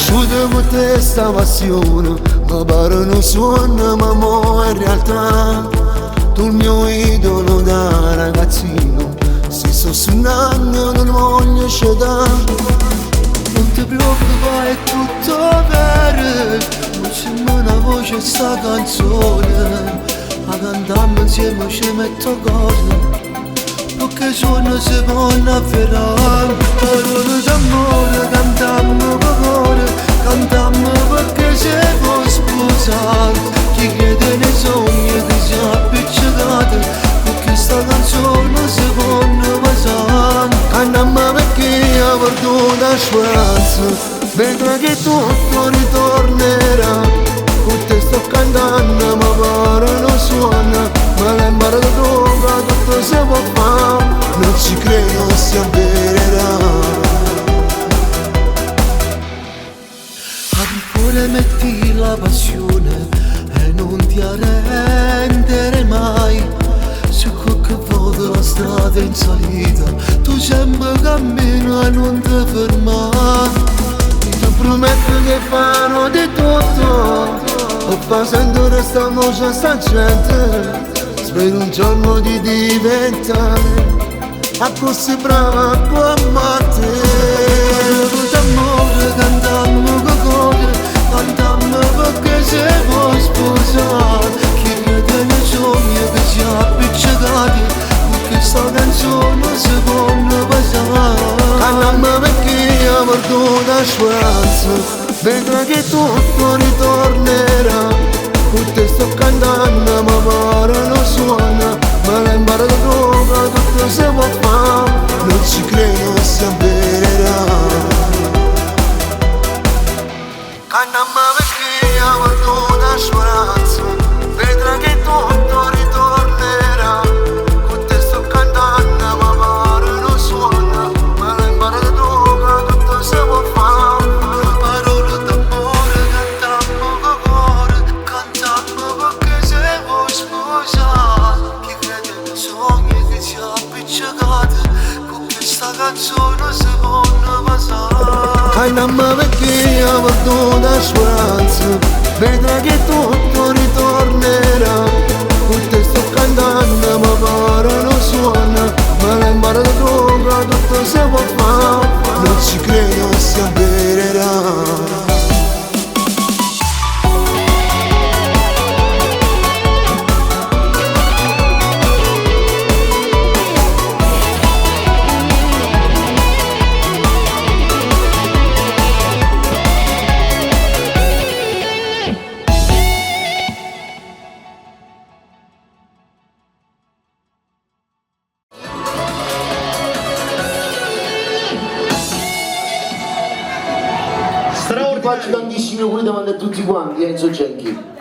cresciuto con questa passione, ma pare un sogno, ma mo' è realtà. Tu il mio idolo da ragazzino, se sto suonando non voglio scegliere. Non ti preoccupare, è tutto vero, non c'è mai una voce sta canzone, a cantarmi insieme ci metto cose, perché suona si può avverare. Parole d'amore, cantammo per cuore, cantammo perché si può sposare. Chi crede nei sogni che si appiccicate, perché sta canzone si può passare. Cantammo perché ha perduto la speranza, vedrai che tutto ritornerà. Con te sto cantando ma pare non suona, ma l'imparo da droga tutto si può fare. Non ci credo si avvererà. Apri fuori metti la passione e non ti arrendere mai. Su qualche volta la strada è in salita, tu sempre cammino e non ti fermare. Ti prometto che farò di tutto, ho passato questa voce sta gente, spero un giorno di diventare a così brava come te. D'amore cantammo che cose, cantammo perché si può sposare. Chi crede nei sogni che si appiccicati, perché sta canzone si può passare. Cantammo perché ha perduto la speranza, vedrai che tutto ritornerà. Con te sto cantando ma pare non suona, ma l'imparo da droga tutto si può fare. Non ci credo si avvererà. Cantammo perché ha perduto la speranza, vedrai che tutto ritornerà. Con te sto cantando ma pare non suona, ma l'imparo da droga tutto si può fare. Parole d'amore cantammo con cuore, cantammo perché si può sposare. Chi crede nei sogni che si appiccicate, con questa canzone si può passare. Cantammo perché ha perduto la speranza, vedrai che tutto ritornerà. Con te sto cantando ma pare non suona, ma l'imparo da droga tutto si può fare. Non ci credo si avvererà. Faccio tantissimi auguri davanti a tutti quanti, Enzo Genchi.